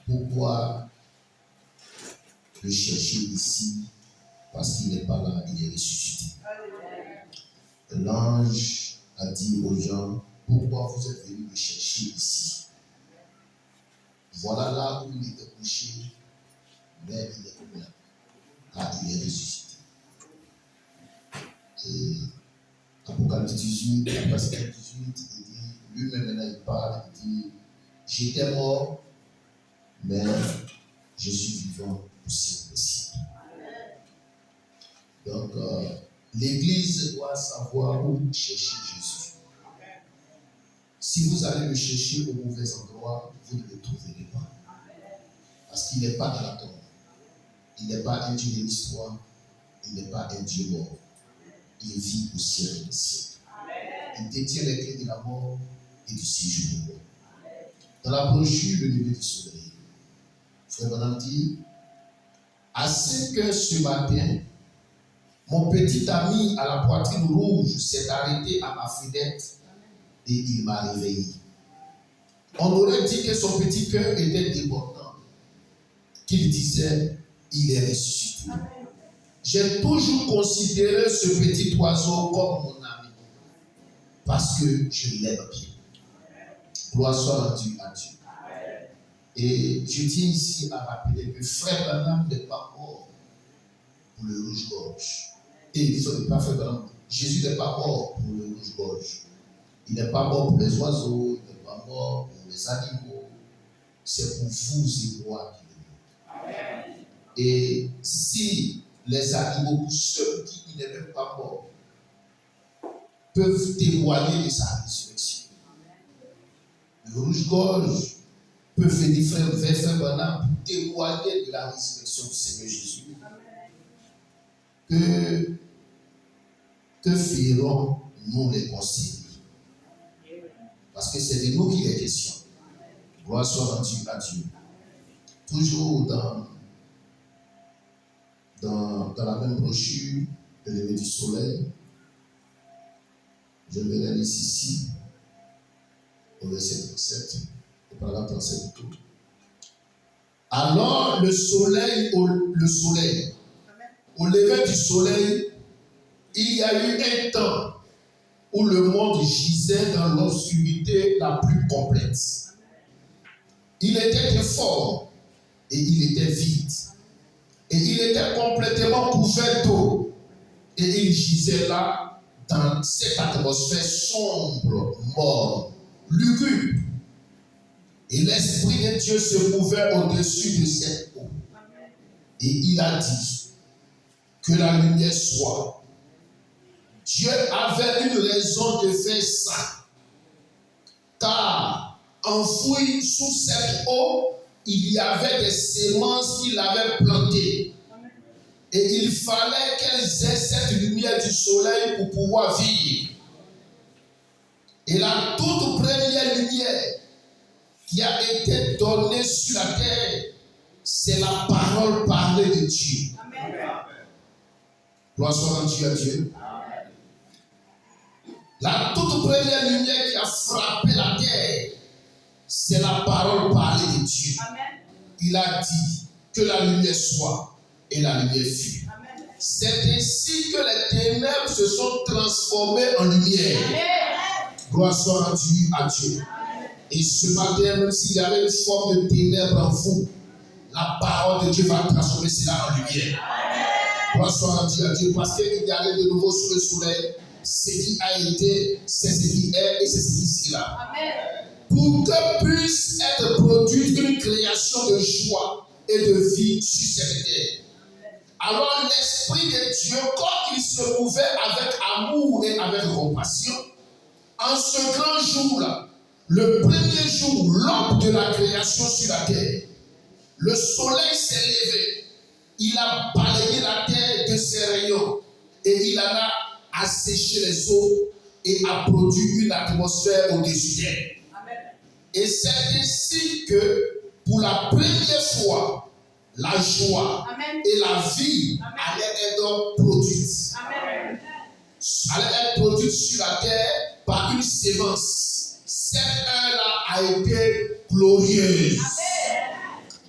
Pourquoi le chercher ici? Parce qu'il n'est pas là, il est ressuscité. L'ange a dit aux gens, pourquoi vous êtes venus me chercher ici? Voilà là où il était couché, mais il est là. Ah, il est ressuscité. Et Apocalypse 18, verset 18, il dit, lui-même maintenant il parle, il dit, j'étais mort, mais je suis vivant aussi possible. Donc, l'Église doit savoir où chercher Jésus. Si vous allez le chercher au mauvais endroit, vous ne le trouverez pas. Parce qu'il n'est pas dans la tombe. Il n'est pas un Dieu de l'histoire. Il n'est pas un Dieu mort. Il vit au ciel des siècles. Il détient les clés de la mort et du séjour de mort. Dans la brochure, le lever du soleil, Frère Branham dit, à 5 heures ce matin, mon petit ami à la poitrine rouge s'est arrêté à ma fenêtre et il m'a réveillé. On aurait dit que son petit cœur était débordant, qu'il disait, il est ressuscité. J'ai toujours considéré ce petit oiseau comme mon ami, parce que je l'aime bien. Gloire soit rendue à Dieu. Et je tiens ici à rappeler que Frère Branham n'est pas mort pour le rouge-gorge. Et pas Frère Branham, Jésus n'est pas mort pour le rouge-gorge. Il n'est pas mort pour les oiseaux, il n'est pas mort pour les animaux. C'est pour vous et moi qu'il est mort. Et si les animaux, pour ceux qui n'est même pas mort, peuvent témoigner de sa résurrection, le rouge-gorge peut venir vers Frère Branham pour témoigner de la résurrection du Seigneur Jésus. Que ferons-nous les conseillers? Parce que c'est de nous qu'il est question. Gloire soit rendue à Dieu. Toujours dans la même brochure, le lever du soleil, je vais aller ici, au verset 37, au paragraphe 37 tout. Alors le soleil, au lever du soleil, il y a eu un temps où le monde gisait dans l'obscurité la plus complète. Il était informe et il était vide. Et il était complètement couvert d'eau. Et il gisait là dans cette atmosphère sombre, morne, lugubre. Et l'Esprit de Dieu se mouvait au-dessus de cette eau. Et il a dit que la lumière soit. Dieu avait une raison de faire ça. Car enfoui sous cette eau, il y avait des semences qu'il avait plantées. Et il fallait qu'elles aient cette lumière du soleil pour pouvoir vivre. Et la toute première lumière qui a été donnée sur la terre, c'est la parole parlée de Dieu. Gloire soit rendue à Dieu. La toute première lumière qui a frappé la terre, c'est la parole parlée de Dieu. Amen. Il a dit que la lumière soit, et la lumière fut. Amen. C'est ainsi que les ténèbres se sont transformées en lumière. Amen. Gloire soit rendue à Dieu. Amen. Et ce matin, même s'il y avait une forme de ténèbres en vous, la parole de Dieu va transformer cela en lumière. Amen. Gloire soit rendue à Dieu, parce qu'il y avait de nouveau sous le soleil. Ce qui a été, c'est ce qui est et c'est ce qui sera. Amen. Pour que puisse être produite une création de joie et de vie sur cette terre. Alors l'Esprit de Dieu, quand il se mouvait avec amour et avec compassion, en ce grand jour-là, le premier jour, l'aube de la création sur la terre, le soleil s'est levé, il a balayé la terre de ses rayons et il en a asséché les eaux et a produit une atmosphère au-dessus d'elle. Et c'est ainsi que, pour la première fois, la joie Amen. Et la vie Amen. Allaient être produites. Amen. Allaient être produites sur la terre par une sémence. Cette heure-là a été glorieuse. Amen.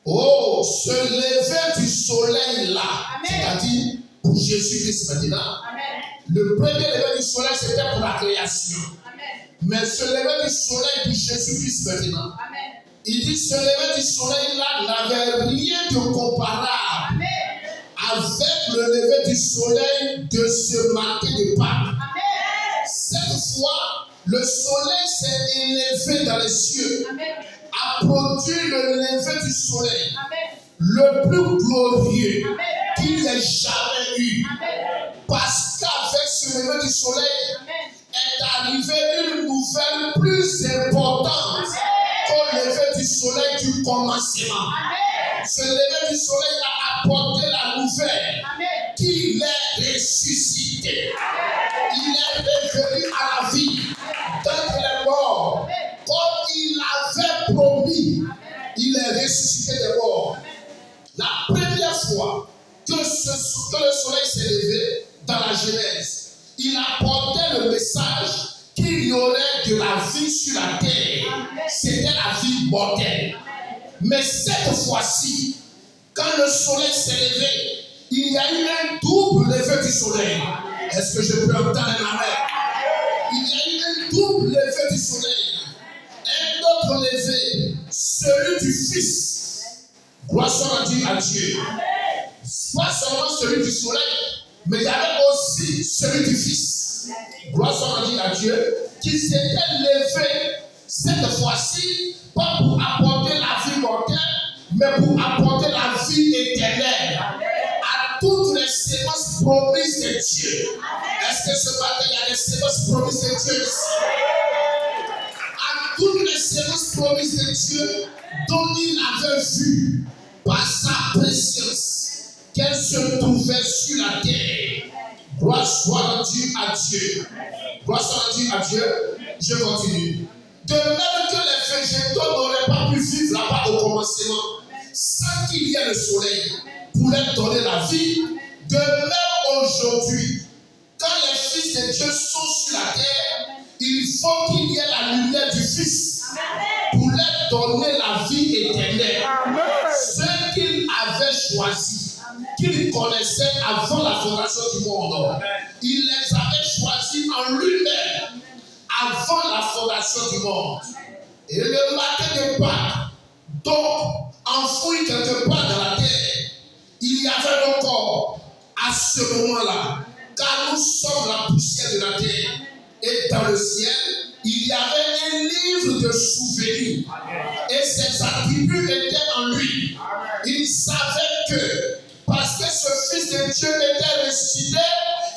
Oh, ce lever du soleil là, c'est-à-dire pour Jésus-Christ maintenant. Amen. Le premier lever du soleil, c'était pour la création. Amen. Mais ce lever du soleil pour Jésus-Christ maintenant. Amen. Il dit ce lever du soleil là n'avait rien de comparable. Amen. Avec le lever du soleil de ce matin de Pâques. Amen. Cette fois, le soleil s'est élevé dans les cieux. Amen. A produit le lever du soleil. Amen. Le plus glorieux qu'il ait jamais eu. Amen. Parce qu'avec ce lever du soleil, amen, est arrivée une nouvelle plus importante qu'au lever du soleil du commencement. Amen. Ce lever du soleil a apporté la nouvelle qu'il est ressuscité. Amen. Il est revenu à la vie d'entre les morts. Comme il avait promis, il est ressuscité des morts. La première fois que le soleil s'est levé dans la Genèse, il apportait le message qu'il y aurait de la vie sur la terre. C'était la vie mortelle. Mais cette fois-ci, quand le soleil s'est levé, il y a eu un double lever du soleil. Est-ce que je peux entendre un amen? Il y a eu un double lever du soleil. Un autre lever, celui du Fils. Gloire soit rendue à Dieu. Pas seulement celui du soleil, mais il y avait aussi celui du Fils. Gloire soit rendue à Dieu, qui s'était levé cette fois-ci, pas pour apporter la vie mortelle, mais pour apporter la vie éternelle à toutes les sémences promises de Dieu. Est-ce que ce matin il y a des sémences promises de Dieu ici? Toutes les sémences promises de Dieu dont il avait vu par sa préscience qu'elles se trouvaient sur la terre. Gloire soit rendue à Dieu. Gloire soit rendue à Dieu. Je continue. De même que les végétaux n'auraient pas pu vivre là-bas au commencement sans qu'il y ait le soleil pour leur donner la vie, de même aujourd'hui, quand les fils de Dieu sont sur la terre, il faut qu'il y ait la lumière du Fils pour leur donner la vie éternelle. Ceux qu'il avait choisis, qu'il connaissait avant la fondation du monde, il les avait choisis en lui-même avant la fondation du monde. Et le matin de Pâques, donc enfoui quelque part dans la terre, il y avait nos corps à ce moment-là, car nous sommes la poussière de la terre. Et dans le ciel, il y avait un livre de souvenirs. Et ses attributs étaient en lui. Il savait que, parce que ce Fils de Dieu était ressuscité,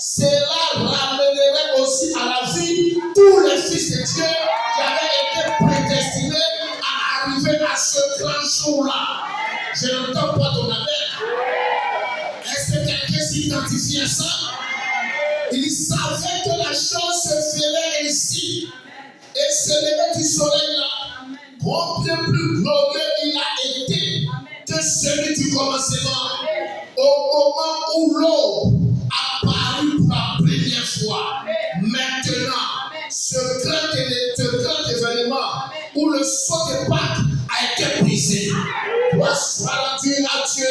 cela ramènerait aussi à la vie tous les fils de Dieu qui avaient été prédestinés à arriver à ce grand jour-là. Je n'entends pas ton amen. Est-ce que quelqu'un s'identifie à ça? Il savait que la chose se ferait ainsi. Et ce lever du soleil-là, combien plus glorieux il a été que celui du commencement. Au moment où l'eau a paru pour la première fois, maintenant, ce grand événement où le sceau de Pâques a été brisé. Gloire soit rendue à Dieu.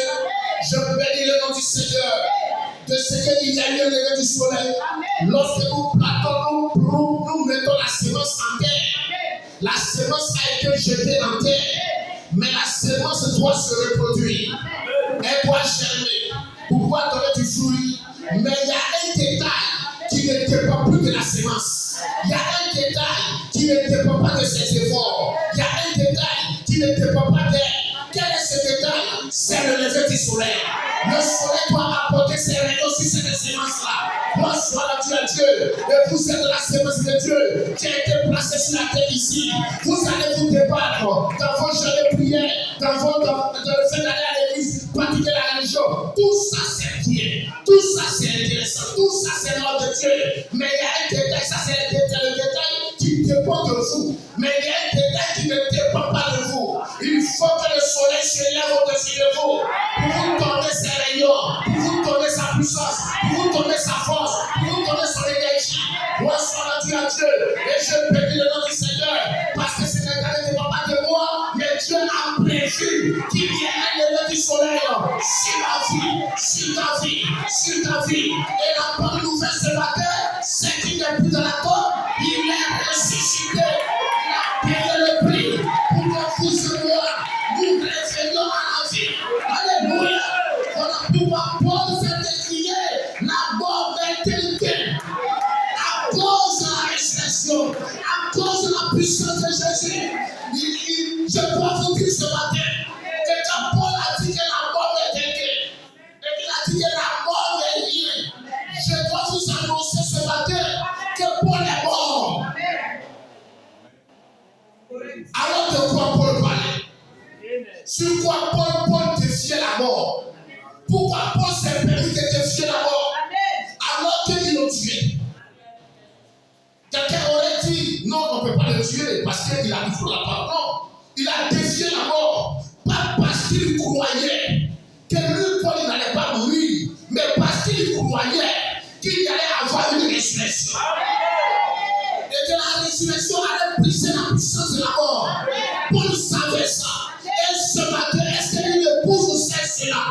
Je bénis le nom du Seigneur. De ce qu'il y a eu le lever du soleil. Lorsque nous plantons, nous mettons la sémence en terre. La sémence a été jetée en terre. Mais la sémence doit se reproduire. Elle doit germer. Pour pouvoir donner du fruit. Mais il y a un détail qui ne dépend plus de la sémence. Il y a un détail qui ne dépend pas de ses efforts. Il y a un détail qui ne dépend pas d'elle. Quel est ce détail? C'est le lever du soleil. Le soleil doit apporter ses rayons sur cette sémence-là. Gloire soit rendue à Dieu. Et vous êtes la sémence de Dieu qui a été placée sur la terre ici. Vous allez vous débattre dans vos jeux de prière, dans le fait d'aller à l'église, pratiquer la religion. Tout ça c'est bien. Tout ça c'est intéressant. Tout ça c'est l'ordre de Dieu. Mais il y a un détail, ça c'est le détail qui dépend de vous. Mais il y a un détail qui ne dépend pas de vous. Il faut que le soleil se lève au-dessus de vous pour vous donner ses rayons, pour vous donner sa puissance, pour vous donner sa force, pour vous donner son énergie. Gloire soit rendue à Dieu. Et je bénis le nom du Seigneur parce que ce n'est pas de moi, mais Dieu a prévu décrète qu'il y ait un lever du soleil sur la vie, sur ta vie, sur ta vie. Et la bonne nouvelle ce matin, c'est qu'il n'est plus dans la tombe, il est ressuscité. Il a payé le prix pour que vous et moi, nous revenions à la vie. Alléluia. Voilà pourquoi Paul s'est décrié la mort d'éternité. À cause de la résurrection, à cause de la puissance de Jésus, je dois vous dire ce matin que quand Paul a dit que la mort est détruite, et qu'il a dit que la mort est liée, je dois vous annoncer ce matin que Paul est mort. Alors de quoi Paul parlait? Sur quoi Paul défiait la mort? Pourquoi Paul s'est permis de défier la mort alors qu'ils l'ont tué? Quelqu'un aurait dit, non, on ne peut pas le tuer parce qu'il a toujours la parole. Non, il a défié la mort. Pas parce qu'il croyait que lui, Paul, il n'allait pas mourir, mais parce qu'il croyait qu'il allait avoir une résurrection. Et que la résurrection allait briser la puissance de la mort. Paul savait ça. Et ce matin, est-ce que lui épouse ou sait cela?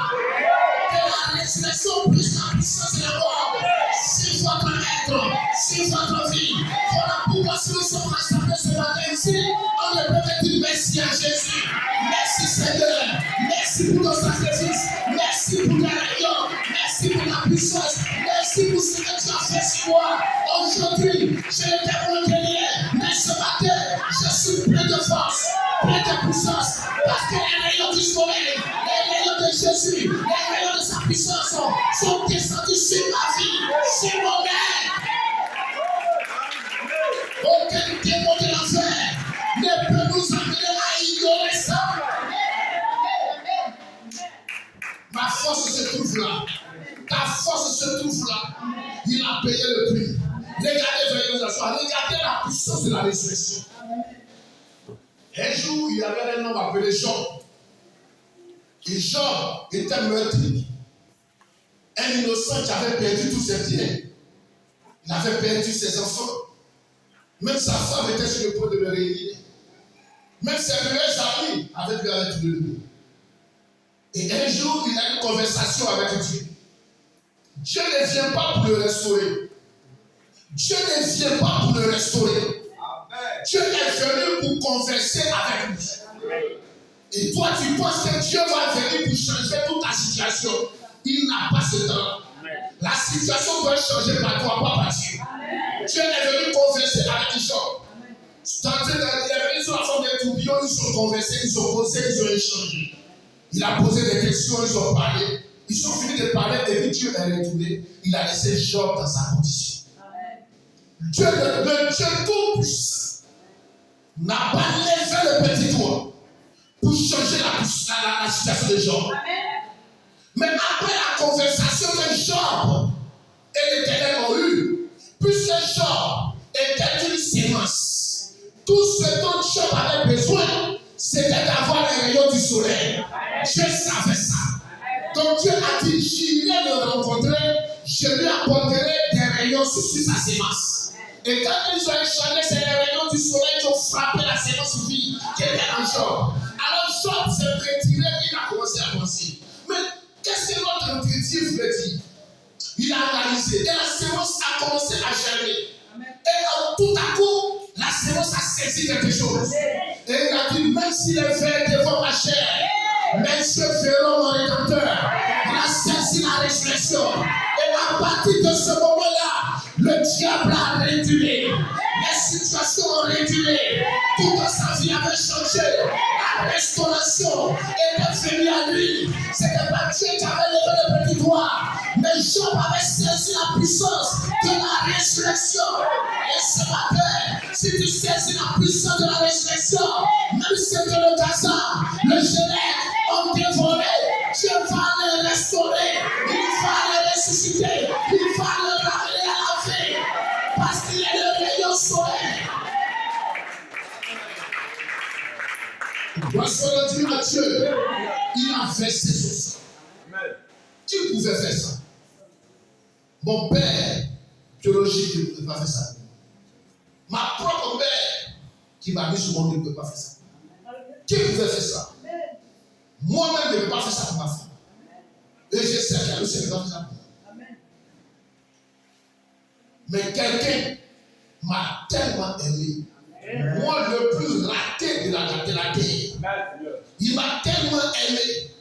Que la résurrection brise la puissance de la mort. C'est votre être, c'est votre vie. Voilà pourquoi si nous sommes rassemblés ce matin ici, on ne peut que dire merci à Jésus. Merci Seigneur. Merci pour ton sacrifice. Merci pour ta réunion. Merci pour la puissance. Merci pour ce que tu as fait sur moi. Aujourd'hui, je n'étais pas hier, mais ce matin, je suis plein de force, plein de puissance. Parce que les rayons du soleil, les rayons de Jésus, les rayons de sa puissance sont descendus sur ma vie, sur mon être. Aucun démon de l'enfer ne peut nous amener à ignorer ça. Ma force se trouve là. Ta force se trouve là. Il a payé le prix. Regardez, regardez la puissance de la résurrection. Un jour, il y avait un homme appelé Job. Et Job était meurtri. Un innocent qui avait perdu tous ses biens. Il avait perdu ses enfants. Même sa femme était sur le point de le réunir. Même ses meilleurs amis avaient dû arrêter de lui. Et un jour, il a une conversation avec Dieu. Dieu ne vient pas pour le restaurer. Dieu ne vient pas pour le restaurer. Dieu est venu pour converser avec lui. Et toi, tu penses que Dieu va venir pour changer toute ta situation. Il n'a pas ce temps. La situation doit changer par toi, pas par Dieu. Dieu est venu converser avec les gens. Il est venu sur la forme des tourbillons, ils ont conversé, ils ont posé, ils ont échangé. Il a posé des questions, ils ont parlé. Ils ont fini de parler et puis Dieu est retourné. Il a laissé Job dans sa condition. Dieu, le Dieu tout-puissant, n'a pas levé le petit doigt pour changer la situation de Job. Mais après la conversation que Job et l'Éternel ont eue, puisque Job était une sémence, tout ce dont Job avait besoin, c'était d'avoir les rayons du soleil. Dieu savait ça. Donc Dieu a dit, j'irai le rencontrer, je lui apporterai des rayons sur sa sémence. Et quand ils ont échangé, c'est les rayons du soleil qui ont frappé la sémence vie qui était en Job. Alors Job s'est retiré, il a commencé à penser. Mais qu'est-ce que notre entretien voulait dire? Il a analysé et la sémence a commencé à germer. Et tout à coup, la sémence a saisi quelque chose. Et il a dit, même si les vers devant ma chair, mes yeux verront mon Rédempteur. Il a saisi la résurrection. Et à partir de ce moment-là, le diable a reculé. Les situations ont reculé. Toute sa vie avait changé. La restauration était venue à lui. C'était pas Dieu qui avait levé le petit doigt. Mais Job avait saisi la puissance de la résurrection. Et ce matin, si tu saisis la puissance de la résurrection, même si c'était le Gaza, le Genève, on dévoré, Dieu va le restaurer, il va le ressusciter, il va le ramener à la vie, parce qu'il est le rayon soleil. Grâce à Dieu, il a versé son sang. Qui pouvait faire ça? Mon père biologique ne pouvait pas faire ça. Ma propre mère qui m'a mis sur mon lit ne pouvait pas faire ça. Qui pouvait faire ça? Moi-même, je ne peux pas faire ça pour ma femme. Et je sais qu'elle ne sait pas faire ça pour moi. Mais quelqu'un m'a tellement aimé. Moi, le plus raté de la terre. Il m'a tellement aimé.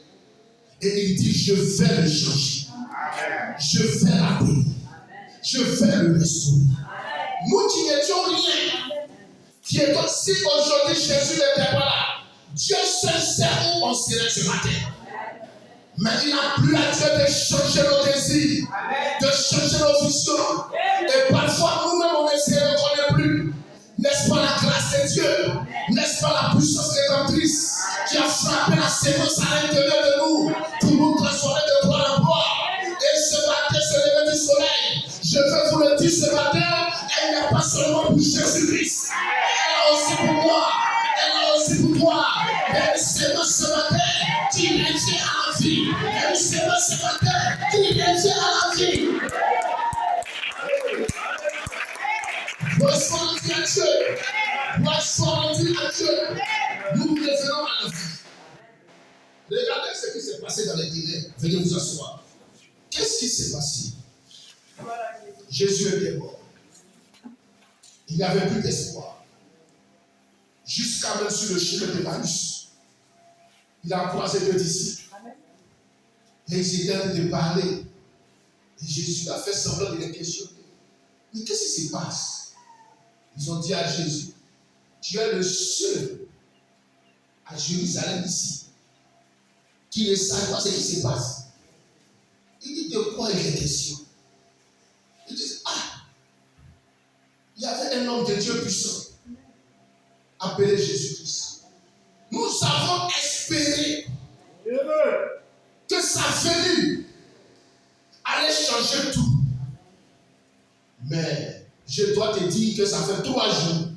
Et il dit, je vais le changer. Je vais l'appeler. Je vais le restaurer. Nous qui n'étions rien. Qui est aussi aujourd'hui, Jésus n'était pas là. Dieu seul sait où on serait ce matin. Mais il n'a plus à Dieu de changer nos désirs, de changer nos visions. Et parfois, nous-mêmes, on ne se reconnaît plus. N'est-ce pas la grâce de Dieu? N'est-ce pas la puissance rédemptrice qui a frappé la sémence à l'intérieur de nous pour nous transformer de gloire en gloire? Et ce matin, se lever du soleil, je veux vous le dire ce matin, elle n'est pas seulement pour Jésus-Christ. Elle est aussi pour moi. Elle est aussi pour toi. Elle sémence ce matin qui revient à la vie. Elle sémence ce matin qui revient à la vie. Sois rendu à Dieu. Sois rendu à Dieu. Nous revenons à la vie. Regardez ce qui s'est passé dans les dîners. Veuillez vous asseoir. Qu'est-ce qui s'est passé? Jésus était mort. Il n'y avait plus d'espoir. Jusqu'à même sur le chemin de Emmaüs, il a croisé deux disciples. Et ils étaient en train de parler. Et Jésus a fait semblant de les questionner. Mais qu'est-ce qui se passe? Ils ont dit à Jésus, tu es le seul à Jérusalem ici qui ne sait pas ce qui se passe. Il dit, de quoi il est question? Ils disent, il y avait un homme de Dieu puissant appelé Jésus-Christ. Nous avons espéré que sa venue allait changer tout. Mais je dois te dire que ça fait 3 jours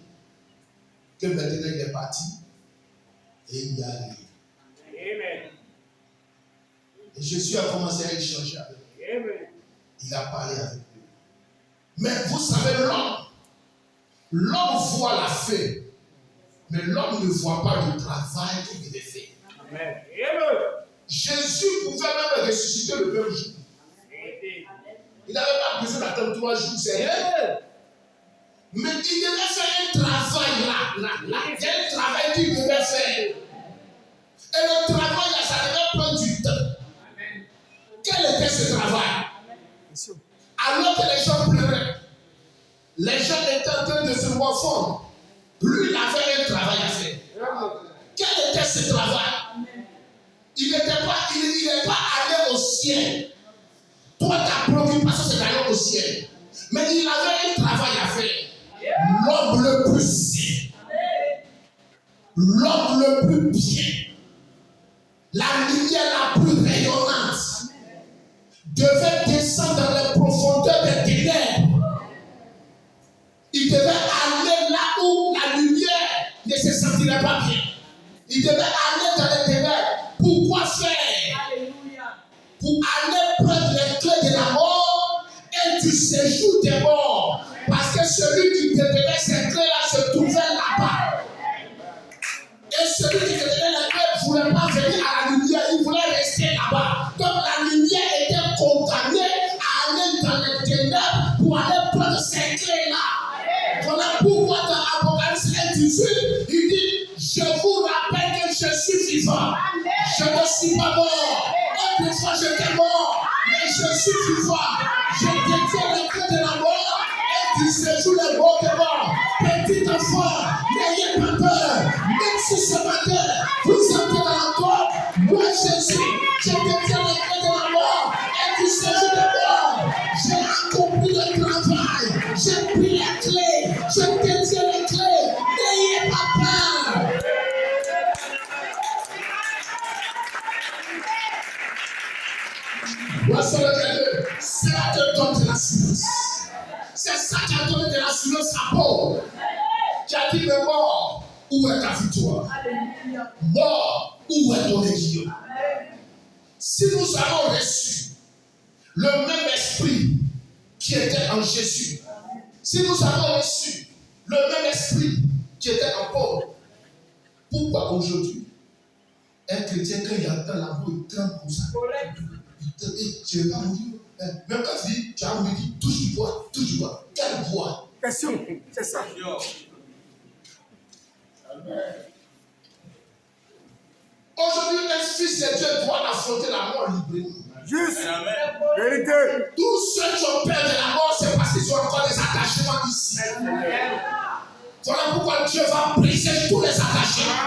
que maintenant il est parti et il y a rien. Amen. Et Jésus a commencé à échanger avec eux. Amen. Il a parlé avec eux. Mais vous savez, l'homme voit la fin, mais l'homme ne voit pas le travail qu'il devait faire. Amen. Jésus pouvait même ressusciter le même jour. Il n'avait pas besoin d'attendre 3 jours, c'est rien. Mais il devait faire un travail là. Il y a un travail qu'il devait faire. Et le travail là, ça devait prendre du temps. Amen. Quel était ce travail? Alors que les gens pleuraient, les gens étaient en train de se morfondre. Lui, il avait un travail à faire. Quel était ce travail? Il n'est pas allé au ciel. Toi, ta préoccupation, c'est d'aller au ciel. Mais il avait un travail à faire. L'homme le plus saint, l'homme le plus bien, la lumière la plus rayonnante devait descendre dans les profondeurs des ténèbres. Il devait aller là où la lumière ne se sentirait pas bien. Il devait aller dans les ténèbres. Pourquoi faire? Pour aller prendre les clés de la mort et du séjour des morts. Parce que celui qui détenait ces clés-là se trouvait là-bas. Et celui qui détenait les clés ne voulait pas venir à la lumière, il voulait rester là-bas. Donc la lumière était condamnée à aller dans les ténèbres pour aller prendre ces clés-là. Voilà pourquoi dans Apocalypse 1:18, il dit, je vous rappelle que je suis vivant. Je ne suis pas mort. Autrefois j'étais mort, mais je suis vivant. Je détiens les clés de la mort. Du séjour les morts de mort. Petit enfant, n'ayez pas peur. Même si ce matin, vous êtes dans la mort, moi Jésus, je détiens les clés de la mort et du séjour des morts. J'ai accompli le travail. J'ai pris les clés. Je détiens les clés. N'ayez pas peur. Voici le cadeau. C'est là que donne de l'assurance. C'est ça qui a donné de l'assurance à Paul. Qui a dit, mais mort, où est ta victoire? Mort, où est ton aiguillon? Si nous avons reçu le même esprit qui était en Jésus, si nous avons reçu le même esprit qui était en Paul, pourquoi aujourd'hui un chrétien, quand il entend la voix, il tremble comme ça. Et je ne vais pas mourir. Même quand tu dis, tu as mourir, tu touches du bois, touche du bois. Quelle voix? Question, c'est ça. Aujourd'hui, un fils de Dieu doit affronter la mort librement. Juste. Vérité. Tous ceux qui ont peur de la mort, c'est parce qu'ils ont encore des attachements ici. Voilà pourquoi Dieu va briser tous les attachements.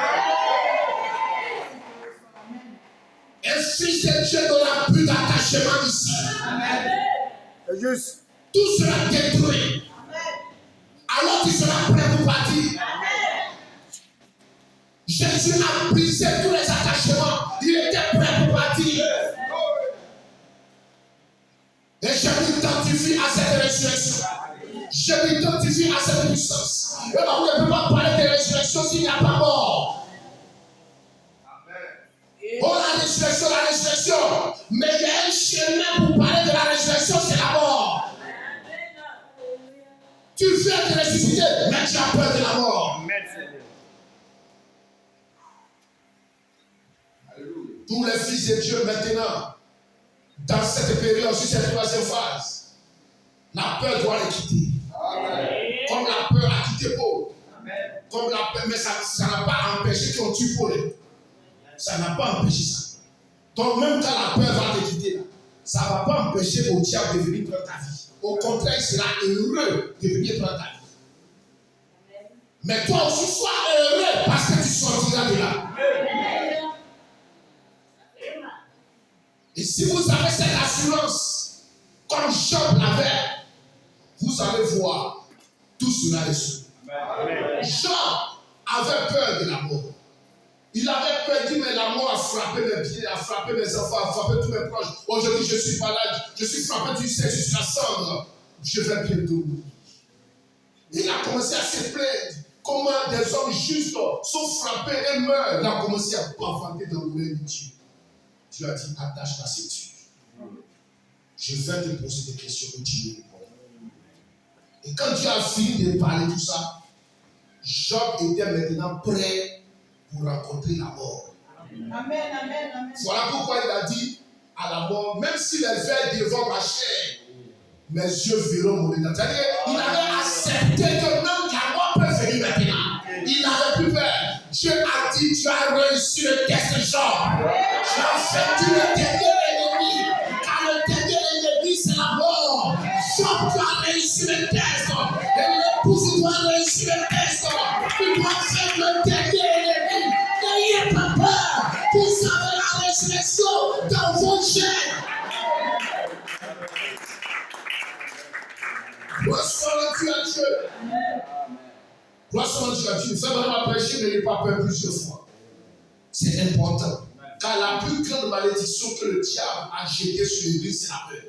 Un fils de Dieu n'aura plus d'attachement ici. C'est juste. Tout sera détruit. Alors tu seras prêt pour partir. Jésus a brisé tous les attachements. Il était prêt pour partir. Et je m'identifie à cette résurrection. Je m'identifie à cette puissance. Et on ne peut pas parler de résurrection s'il n'y a pas mort. Oh, la résurrection. Mais il y a un chemin pour parler de la résurrection, c'est la mort. Tu viens de ressusciter, mais tu as peur de la mort. Tous les fils de Dieu maintenant, dans cette période, sur cette troisième phase, la peur doit les quitter. Amen. Comme la peur a quitté Paul. Comme la peur, mais ça n'a pas empêché qu'on tue Paul. Ça n'a pas empêché ça. Donc même quand la peur va te quitter, ça ne va pas empêcher au diable de venir prendre ta vie. Au contraire, il sera heureux de venir prendre ta vie. Mais toi aussi, sois heureux parce que tu sortiras de là. Et si vous avez cette assurance, comme Job l'avait, vous allez voir, tout sera reçu. Job avait peur de la mort. Il avait peur, il dit, mais la mort a frappé mes pieds, a frappé mes enfants, a frappé tous mes proches. Aujourd'hui, je suis malade, je suis frappé du sein, je suis la cendre. Je vais bientôt mourir. Il a commencé à se plaindre. Comment des hommes justes sont frappés et meurent. Il a commencé à bavanter dans le nom de Dieu. Dieu a dit, attache ta ceinture. Je vais te poser des questions et tu me réponds. Et quand Dieu a fini de parler tout ça, Job était maintenant prêt pour rencontrer la mort. Amen, amen, amen. Voilà pourquoi il a dit à la mort, même si les vers dévorent ma chair, mes yeux verront mon état. C'est-à-dire, il avait accepté que même la mort peut venir maintenant. Il n'avait plus peur. Dieu a dit, tu as réussi le test de Job. Tu as vaincu le dernier ennemi. Car le dernier ennemi, c'est la mort. Job, tu as réussi le test. Et l'épouse doit réussir le test. Tu dois faire le dernier ennemi. N'ayez pas peur. Vous avez la résurrection dans vos chaînes. Gloire soit rendue à Dieu. Gloire soit rendue à Dieu. Fais vraiment prêcher, n'ayez pas peur plusieurs fois. C'est important. Car la plus grande malédiction que le diable a jetée sur l'église, c'est la peur.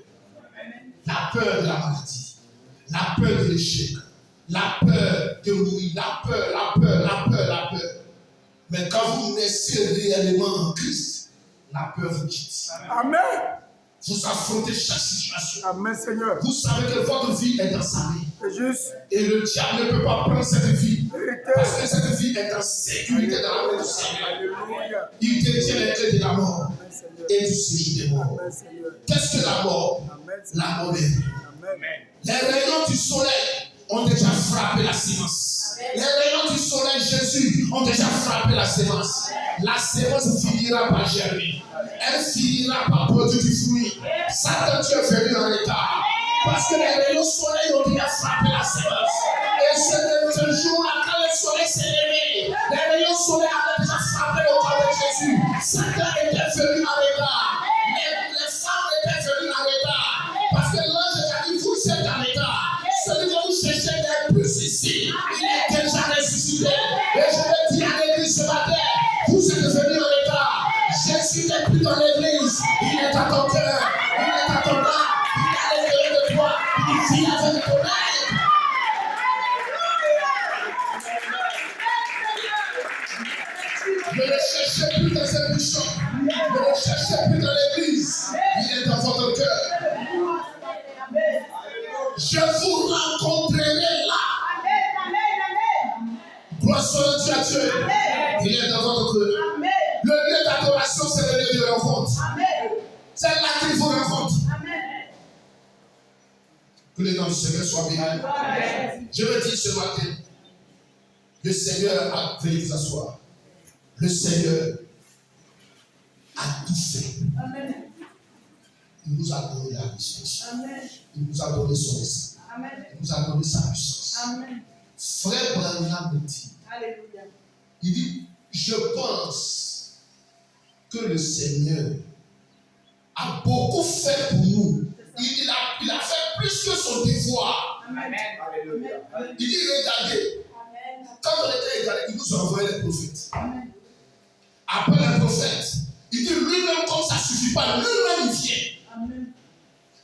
La peur de la maladie. La peur de l'échec. La peur de mourir. La peur. Mais quand vous naissez réellement en Christ, la peur vous quitte. Amen. Vous affrontez chaque situation. Amen, Seigneur. Vous savez que votre vie est dans sa main. C'est juste. Et le diable ne peut pas prendre cette vie. Vérité. Parce que cette vie est en sécurité dans la main du Seigneur. Alléluia. Il détient les clés de la mort Amen, Seigneur. et du séjour des morts. Amen, Seigneur. Qu'est-ce que la mort? Amen, La Seigneur. mort est. Amen. Les rayons du soleil ont déjà frappé la sémence. Les rayons du soleil, Jésus, ont déjà frappé la sémence. La sémence finira par germer. Elle finira par produire du fruit. Satan, tu es venu en retard. Parce que les rayons du soleil ont déjà frappé la sémence. Et ce jour-là, quand le soleil s'est levé, les rayons du soleil avaient déjà frappé le corps de Jésus. Satan était venu en retard. Les femmes étaient venues en retard. Parce que l'ange a dit, vous êtes en retard. Celui que vous cherchez n'est plus ici. Il est déjà ressuscité. Et je vais dire à l'église ce matin, vous êtes venus en retard. Jésus n'est plus dans l'église. Il est à ton cœur. Il est à ton âme. Il est à l'intérieur de toi. Il vit avec ton aide. Ne le cherchez plus dans cette bouchon. Ne le cherchez plus dans l'église. Il est dans votre cœur. Je vous rencontrerai là. Gloire soit à Dieu. Il est dans votre cœur. Le lieu d'adoration Que le nom du Seigneur soit béni. Je veux dire ce matin, le Seigneur a venu vous asseoir. Le Seigneur a tout fait. Amen. Il nous a donné la richesse. Amen. Il nous a donné son esprit. Amen. Il nous a donné sa puissance. Amen. Frère Branham me dit, Alléluia. il dit, je pense que le Seigneur a beaucoup fait pour nous. Il a fait plus que son devoir. Amen. Alléluia. Il dit, regardez, Amen. quand on était égaré, il nous a envoyé les prophètes. Amen. Après les prophètes, il dit lui-même, comme ça ne suffit pas, lui-même il vient. Amen.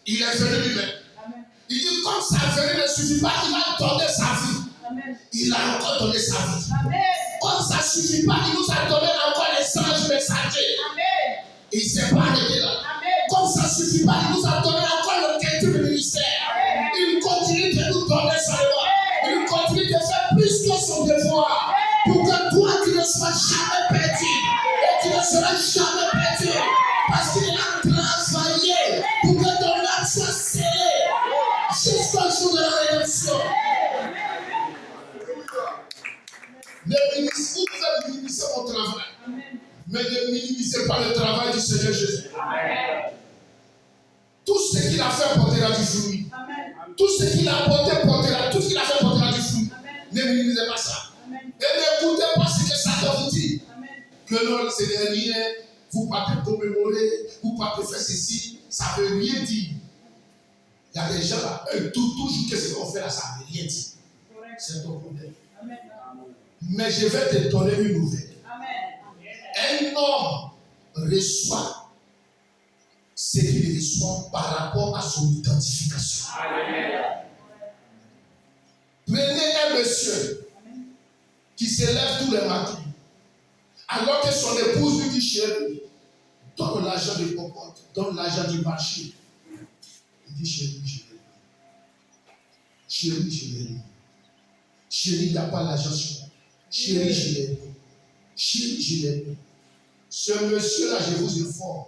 Il est venu lui-même. Amen. Il dit, comme sa venue ne suffit pas, il a donné sa vie. Amen. Il a encore donné sa vie. Amen. Comme ça ne suffit pas, il nous a donné encore les anges messagers. Amen. Et il ne s'est pas arrêté là. Amen. Comme ça ne suffit pas, il nous a donné encore le quintuple du ministère. Il continue de nous donner sa loi. Il continue de faire plus que son devoir. Pour que toi, tu ne sois jamais perdu. Et tu ne seras jamais perdu. Parce qu'il a travaillé pour que ton âme soit scellée jusqu'au jour de la rédemption. Ne minimisez, vous pouvez minimiser mon travail. Mais ne minimisez pas le travail du Seigneur Jésus. Tout ce qu'il a fait portera du fruit. Tout ce qu'il a porté portera, tout ce qu'il a fait portera du fruit. Ne minimisez pas ça. Et n'écoutez pas ce que Satan vous dit. Que non, ce n'est rien. Vous partez commémorer, vous partez faire ceci. Ça ne veut rien dire. Il y a des gens là, toujours que ce qu'on fait là, ça ne veut rien dire. C'est ton problème. Mais je vais te donner une nouvelle. Un homme reçoit ce qu'il reçoit par rapport à son identification. Prenez un monsieur qui se lève tous les matins, alors que son épouse lui dit, chérie, donne l'argent de cocotte, donne l'argent du marché. Il dit, chérie, je l'ai mis. Chérie, je l'ai mis. Chérie, il n'y a pas l'argent sur moi. Chérie, je l'ai mis. Chérie, je l'ai mis. Ce monsieur-là, je vous informe,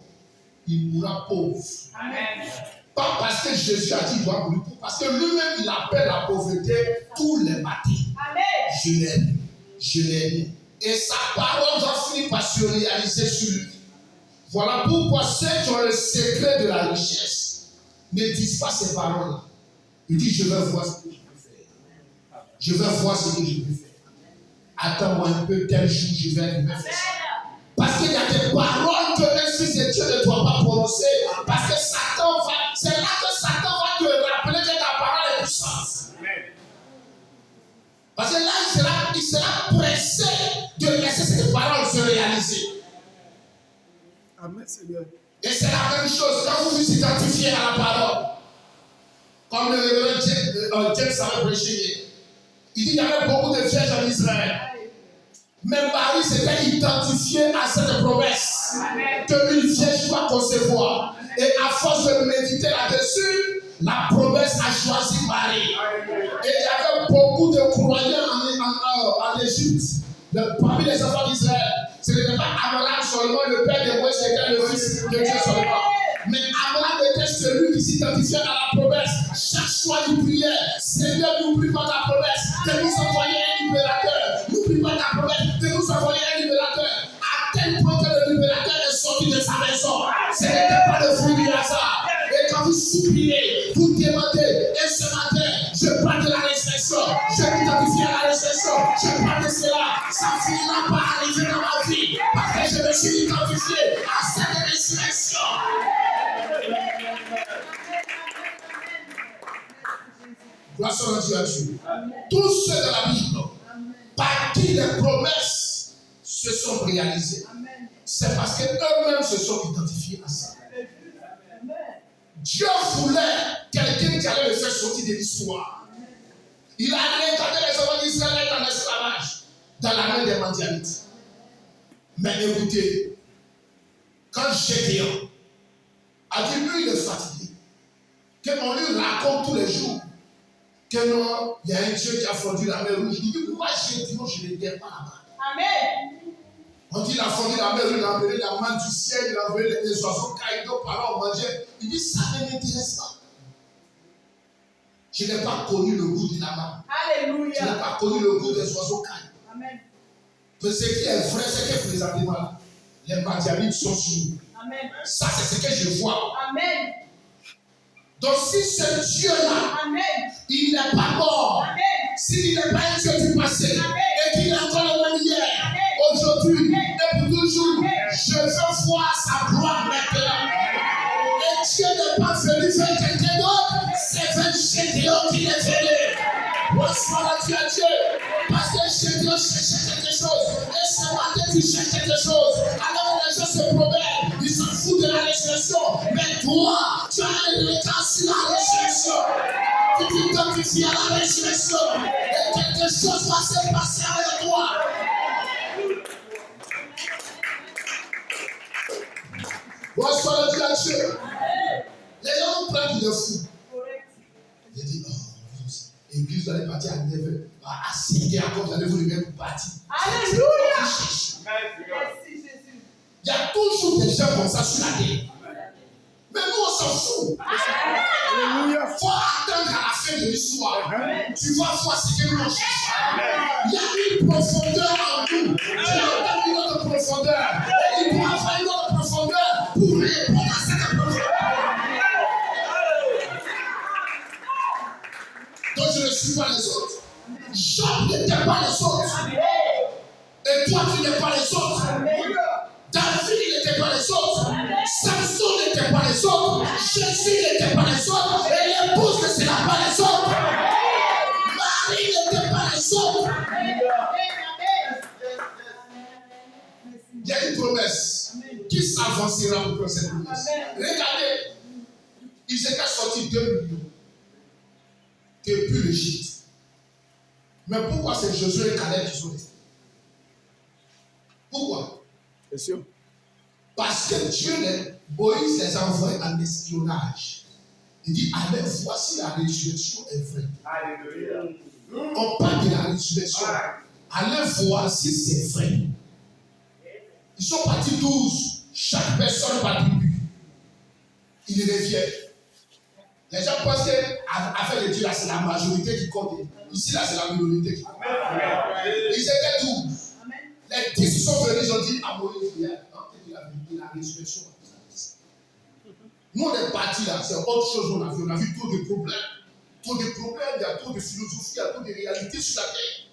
il mourra pauvre. Amen. Pas parce que Jésus a dit qu'il doit mourir pauvre, parce que lui-même, il appelle la pauvreté tous les matins. Amen. Je l'ai mis. Je l'ai mis. Et sa parole va finir par se réaliser sur lui. Voilà pourquoi ceux qui ont le secret de la richesse ne disent pas ces paroles-là. Ils disent, je vais voir ce que je peux faire. Je vais voir ce que je peux faire. Attends-moi un peu, tel jour, je vais faire ça. Parce qu'il y a des paroles que un fils de Dieu ne doit pas prononcer. Parce que Satan va, c'est là que Satan va te rappeler que ta parole est puissante. Parce que là, il sera pressé de laisser cette parole se réaliser. Amen, Seigneur. Et c'est la même chose quand vous vous identifiez à la parole. Comme le révérend James avait prêché. Il dit qu'il y avait beaucoup de vierges en Israël. Mais Marie s'était identifiée à cette promesse qu'une vierge doit concevoir. Et à force de méditer là-dessus, la promesse a choisi Marie. Et il y avait beaucoup de croyants en Égypte, parmi les enfants d'Israël. Ce n'était pas Abraham seulement, le père de Moïse, c'était le fils de Dieu seulement. Mais Abraham était celui qui s'identifiait à la promesse. Chaque soir, il priait, Seigneur, n'oublie pas ta promesse de nous envoyer un libérateur. N'oublie pas ta promesse de nous envoyer un libérateur. À tel point que le libérateur est sorti de sa maison. Ce n'était pas le fruit du hasard. Et quand vous suppliez, vous demandez, et ce matin, je parle de la résurrection, je m'identifie à la résurrection, je parle de cela, ça finira par arriver dans ma vie, parce que je me suis identifié à cette résurrection. Gloire soit rendue à Dieu. Tous ceux de la Bible, par qui les promesses se sont réalisées, c'est parce qu'eux-mêmes se sont identifiés à ça. Dieu voulait quelqu'un qui allait le faire sortir de l'histoire. Il a regardé les enfants d'Israël en esclavage, dans la main des mendianites. Mais écoutez, quand Gédéon a dit, lui, il est fatigué, qu'on lui raconte tous les jours que non, il y a un Dieu qui a fondu la mer rouge. Il dit, pourquoi Gédéon, je ne l'ai pas là-bas? Amen. On dit, il a fondu la mer rouge, il a enlevé la manne du ciel, il a enlevé les oiseaux caïdos par là, on mangeait. Il dit, ça ne m'intéresse pas. Je n'ai pas connu le goût du lama. Je n'ai Alléluia. pas connu le goût des oiseaux cailles. Amen. Mais ce qui est vrai, c'est que présentement, là, les Madianites sont sur nous. Amen. Ça, c'est ce que je vois. Amen. Donc, si ce Dieu-là, Amen. il n'est pas mort, Amen. s'il n'est pas un Dieu du passé, Amen. et qu'il est encore le même hier, Amen. aujourd'hui, Amen. et pour toujours, Amen. je veux voir sa gloire maintenant. Et Dieu n'est pas venu faire quelqu'un d'autre, c'est vers Gédéon qu'il est venu. Bonsoir à Dieu, parce que Gédéon cherchait quelque chose, et ce matin tu cherches quelque chose. Alors les gens se promènent, ils s'en foutent de la résurrection, mais toi, tu as un regard sur la résurrection. Tu t'identifies à la résurrection, et quelque chose va se passer avec toi. Bonsoir à Dieu. Les gens nous prennent pour des fous. J'ai dit, oh, l'église, vous allez partir à 9h. À 6h, encore, vous allez vous lever pour partir. Alléluia. Merci, Jésus. Il y a toujours des gens comme ça sur la terre. Mais nous, on s'en fout. Alléluia. Il faut attendre à la fin de l'histoire. Tu vas voir ce que nous on cherche. Il y a une profondeur en nous. Tu as une autre profondeur. Et il doit avoir une autre profondeur pour répondre à cette profondeur. Donc je ne suis pas les autres. Job n'était pas les autres. Et toi, tu n'es pas les autres. David n'était pas les autres. Samson n'était pas les autres. Jésus n'était pas les autres. Et l'épouse ne sera pas les autres. Marie n'était pas les autres. Il y a une promesse qui s'avancera pour cette promesse. Regardez, ils étaient sortis 2 millions depuis l'Égypte. Mais pourquoi c'est Josué et Caleb qui sont restés? Pourquoi? C'est sûr. Parce que Dieu, Moïse les a envoyés en espionnage. Il dit, allez, voici la résurrection est vraie. Alléluia. On parle de la résurrection. Allez voir si c'est vrai. Ils sont partis 12. Chaque personne par tribu. Ils reviennent. Les gens pensent qu'avec les dieux, là, c'est la majorité qui compte. Ici, là, c'est la minorité qui compte. Ils étaient 12. Les 10 sont venus, ils ont dit à Moïse, la résurrection. Nous, on est partis là, c'est autre chose qu'on a vu. On a vu trop de problèmes. Trop de problèmes, il y a trop de philosophie, il y a trop de réalités sur la terre.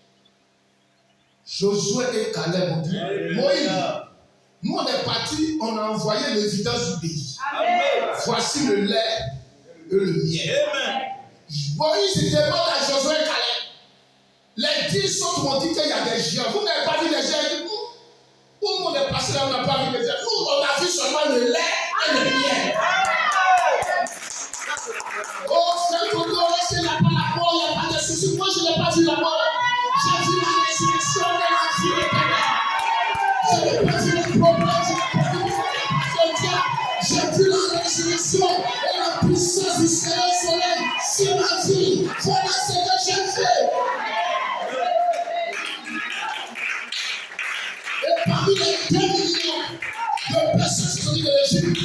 Josué et Caleb ont dit, Moïse, nous, on est partis, on a envoyé l'évidence du pays. Voici le lait et le miel. Moïse demande à Josué et Caleb. Les 10 autres m'ont dit qu'il y a des géants. Vous n'avez pas vu les géants? Où on est passé là, on n'a pas vu les géants. Nous, on a vu seulement le lait et le miel. Oh, frère Kodo, restez là-bas, la mort, il n'y a pas de soucis. Moi, je n'ai pas vu la mort. J'ai vu la résurrection de la vie éternelle. Je n'ai pas vu le problème, je n'ai pas vu le diable. J'ai vu la résurrection et la puissance du Seigneur soleil sur ma vie. Voilà ce que j'ai fait. Et parmi les 2 millions de personnes qui sont venues de l'Égypte,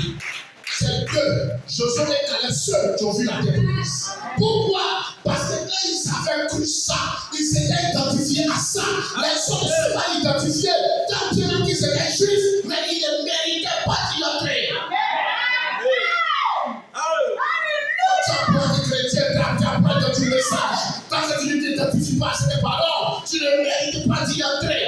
c'est que Josué et Caleb seuls qui ont vu la terre promise. Pourquoi? Parce que quand ils avaient cru ça, ils s'étaient identifiés à ça. Les autres ne sont pas identifiés. Tant Dieu a dit qu'ils étaient juifs, mais ils ne méritaient pas d'y entrer. Tu apprends des chrétiens, tu apprends de du message. Tant que tu ne t'identifies pas à ces paroles, tu ne mérites pas d'y entrer.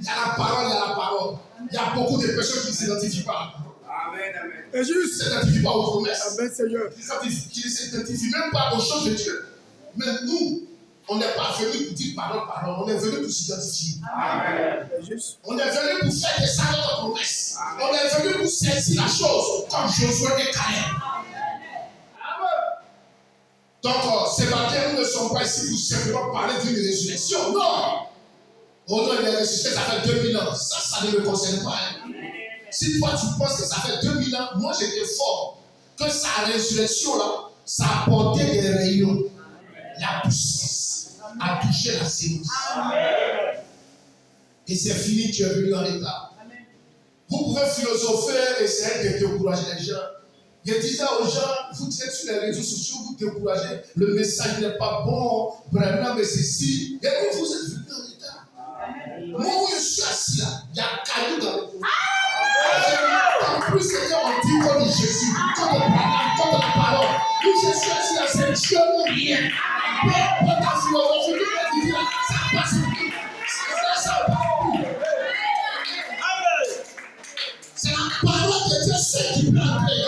Il y a la parole, il y a la parole. Il y a beaucoup de personnes qui ne s'identifient pas. Amen, amen. Et juste, ils ne s'identifient pas aux promesses. Amen, Seigneur. Qui ne s'identifient même pas aux choses de Dieu. Mais nous, on n'est pas venu pour dire parole, parole. On est venu pour s'identifier. Amen. On est venu pour faire des salles de promesses. On est venu pour saisir la chose comme Josué et Caleb. Donc, ces matin, nous ne sommes pas ici pour simplement parler d'une résurrection. Non! Oh non, il est ressuscité, ça fait 2000 ans. Ça ne me concerne pas. Hein. Si toi, tu penses que ça fait 2000 ans, moi, j'étais fort. Que sa résurrection, là, ça a apporté des rayons. La puissance a touché la séance. Et c'est fini, tu es venu en état. Vous pouvez philosopher, essayer de décourager les gens. Je disais aux gens, vous êtes sur les réseaux sociaux, vous découragez, le message n'est pas bon, vraiment, mais ceci. Et vous, vous êtes venu en retard. Moi, où je suis assis là, il y a caillou dans le dos. En plus, c'est quand on dit qu'on est Jésus, qu'on est quand on parole. Où je suis assis là, c'est Dieu ou rien. Peu importe ta philosophie, tout ce que tu dis là, ça passe. Ça passe. C'est la parole de Dieu, c'est qui peut entrer.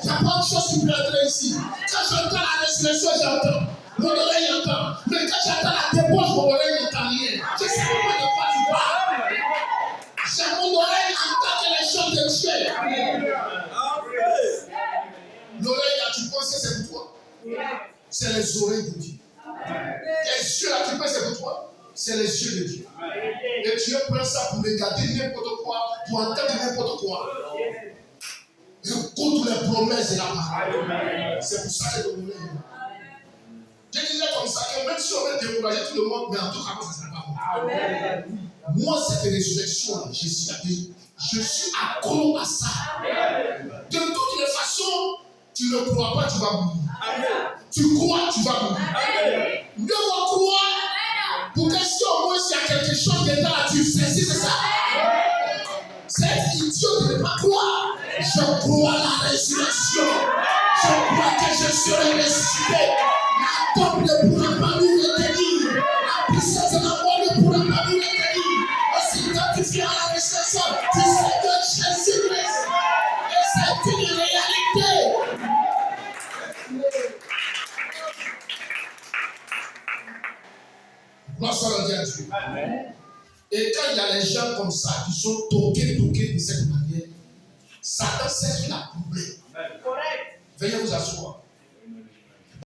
Il n'y a pas de chose qui peut entrer ici. Quand j'entends la résurrection, j'entends. Mon oreille entend. Mais quand j'entends la débauche, mon oreille n'entend rien. Je ne sais pas de quoi tu parles. J'ai mon oreille entend que les choses de Dieu. L'oreille là, tu penses que c'est pour toi? C'est les oreilles de Dieu. Les yeux là, tu penses que c'est pour toi? C'est les yeux de Dieu. Et Dieu prend ça pour regarder n'importe quoi, pour entendre n'importe quoi. Et contre les promesses de la parole. C'est pour ça que le monde est. Je disais comme ça que même si on veut décourager tout le monde, mais en tout cas, ça ne sera pas bon. Moi, cette résurrection, je suis accro à ça. De toutes les façons, tu ne crois pas, tu vas mourir. Tu crois, tu vas mourir. Mieux vaut croire pour que si au moins il y a quelque chose dedans là, tu sais si c'est ça. C'est idiot de ne pas croire. Je crois à la résurrection. Je crois que je serai ressuscité. La tombe ne pourra pas nous retenir. La puissance de la mort ne pourra pas nous retenir. Aussi, quand tu viens à la résurrection, tu sais que Jésus-Christ. Et c'est une réalité. Gloire soit rendue à Dieu. Et quand il y a les gens comme ça qui sont toqués de cette manière, Satan sait qu'il a troublé. Veuillez vous asseoir.